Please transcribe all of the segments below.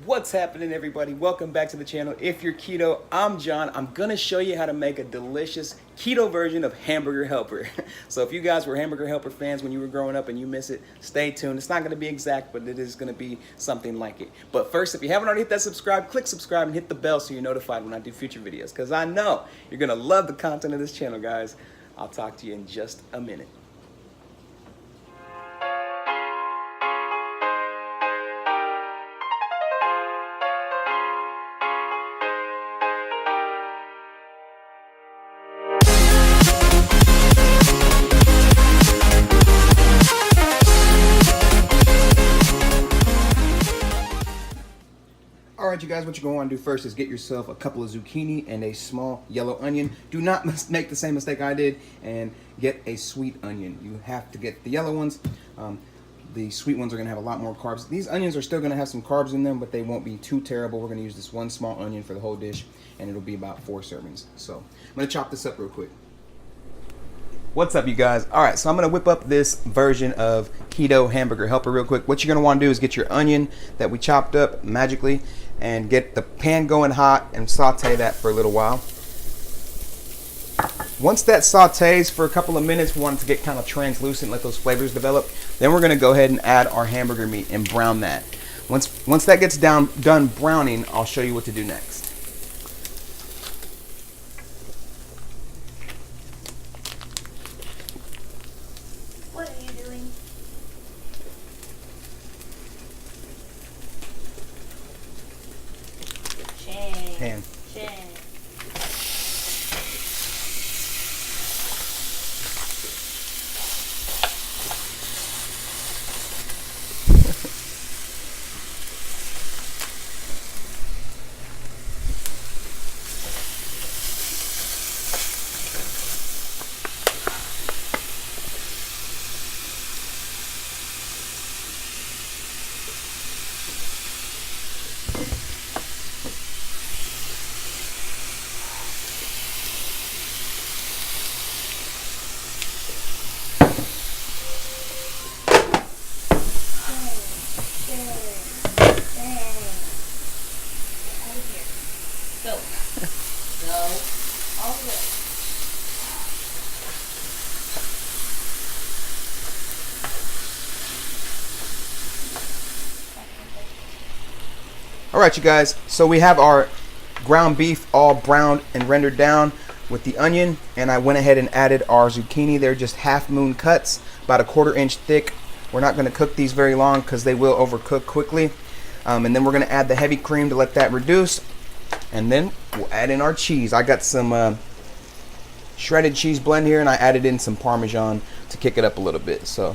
What's happening, everybody? Welcome back to the channel. If you're keto, I'm John. I'm gonna show you how to make a delicious keto version of Hamburger Helper. So if you guys were Hamburger Helper fans when you were growing up and you miss it, stay tuned. It's not gonna be exact, but it is gonna be something like it. But first, if you haven't already hit that subscribe, click subscribe and hit the bell so you're notified when I do future videos, because I know you're gonna love the content of this channel, guys. I'll talk to you in just a minute. Alright, you guys, what you're going to want to do first is get yourself a couple of zucchini and a small yellow onion. Do not make the same mistake I did and get a sweet onion. You have to get the yellow ones. The sweet ones are going to have a lot more carbs. These onions are still going to have some carbs in them, but they won't be too terrible. We're going to use this one small onion for the whole dish, and it'll be about 4 servings. So I'm going to chop this up real quick. What's up, you guys? All right, so I'm gonna whip up this version of Keto Hamburger Helper real quick. What you're gonna wanna do is get your onion that we chopped up magically and get the pan going hot and saute that for a little while. Once that sautés for a couple of minutes, we want it to get kind of translucent, let those flavors develop. Then we're gonna go ahead and add our hamburger meat and brown that. Once that gets done browning, I'll show you what to do next. What are you doing? Pan. All right, you guys, so we have our ground beef all browned and rendered down with the onion, and I went ahead and added our zucchini. They're just half moon cuts, about a 1/4 inch thick. We're not gonna cook these very long because they will overcook quickly. And then we're gonna add the heavy cream to let that reduce, and then we'll add in our cheese. I got some shredded cheese blend here, and I added in some Parmesan to kick it up a little bit. So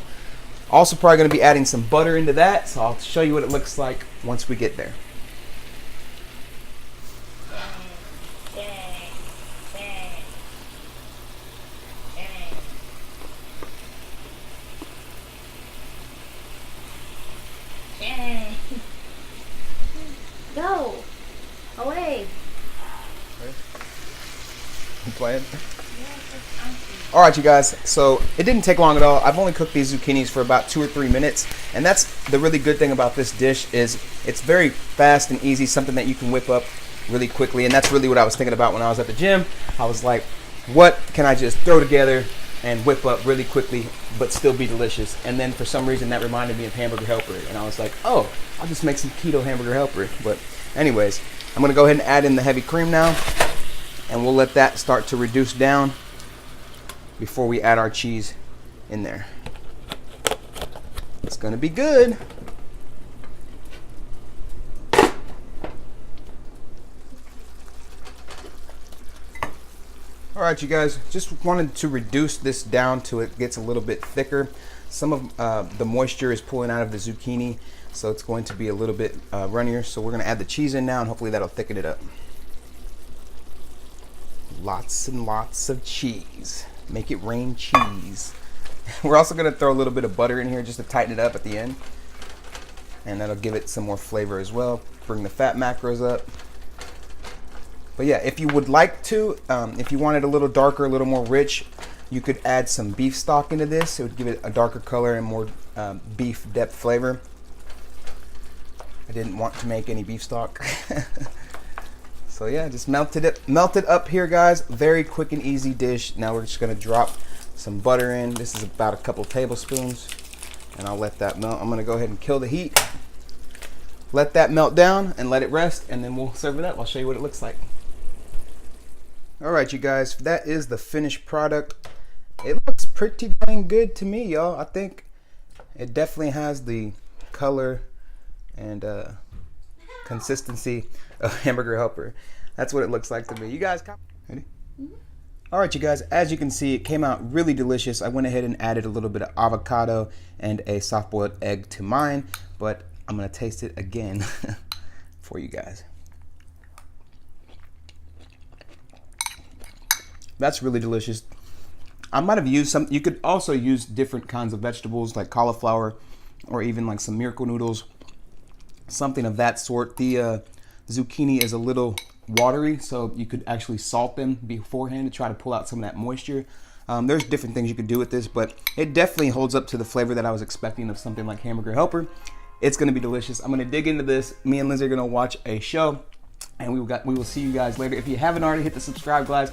also probably gonna be adding some butter into that, so I'll show you what it looks like once we get there. Go away. You playing? All right, you guys, so it didn't take long at all. I've only cooked these zucchinis for about 2 or 3 minutes, and that's the really good thing about this dish is it's very fast and easy, something that you can whip up really quickly. And that's really what I was thinking about when I was at the gym. I was like, what can I just throw together and whip up really quickly but still be delicious? And then for some reason that reminded me of Hamburger Helper, and I was like, oh, I'll just make some keto Hamburger Helper. But anyways, I'm gonna go ahead and add in the heavy cream now, and we'll let that start to reduce down before we add our cheese in there. It's gonna be good. All right, you guys, just wanted to reduce this down till it gets a little bit thicker. Some of the moisture is pulling out of the zucchini, so it's going to be a little bit runnier. So we're gonna add the cheese in now, and hopefully that'll thicken it up. Lots and lots of cheese. Make it rain cheese. We're also gonna throw a little bit of butter in here just to tighten it up at the end, and that'll give it some more flavor as well. Bring the fat macros up. But yeah, if you would like to, if you want it a little darker, a little more rich, you could add some beef stock into this. It would give it a darker color and more beef depth flavor. I didn't want to make any beef stock. So yeah, just melted up here, guys. Very quick and easy dish. Now we're just gonna drop some butter in. This is about a couple tablespoons, and I'll let that melt. I'm gonna go ahead and kill the heat. Let that melt down and let it rest, and then we'll serve it up. I'll show you what it looks like. All right, you guys, that is the finished product. It looks pretty dang good to me, y'all. I think it definitely has the color and consistency of hamburger helper. That's what it looks like to me. You guys, ready? Mm-hmm. All right, you guys, as you can see, it came out really delicious. I went ahead and added a little bit of avocado and a soft-boiled egg to mine, but I'm gonna taste it again for you guys. That's really delicious. I might have used some, you could also use different kinds of vegetables like cauliflower or even like some miracle noodles, something of that sort. The zucchini is a little watery, so you could actually salt them beforehand to try to pull out some of that moisture. There's different things you could do with this, but it definitely holds up to the flavor that I was expecting of something like hamburger helper. It's gonna be delicious. I'm gonna dig into this. Me and Lindsay are gonna watch a show, and we will see you guys later. If you haven't already, hit the subscribe, guys.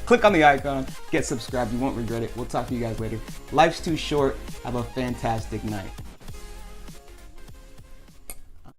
Click on the icon, get subscribed. You won't regret it. We'll talk to you guys later. Life's too short. Have a fantastic night.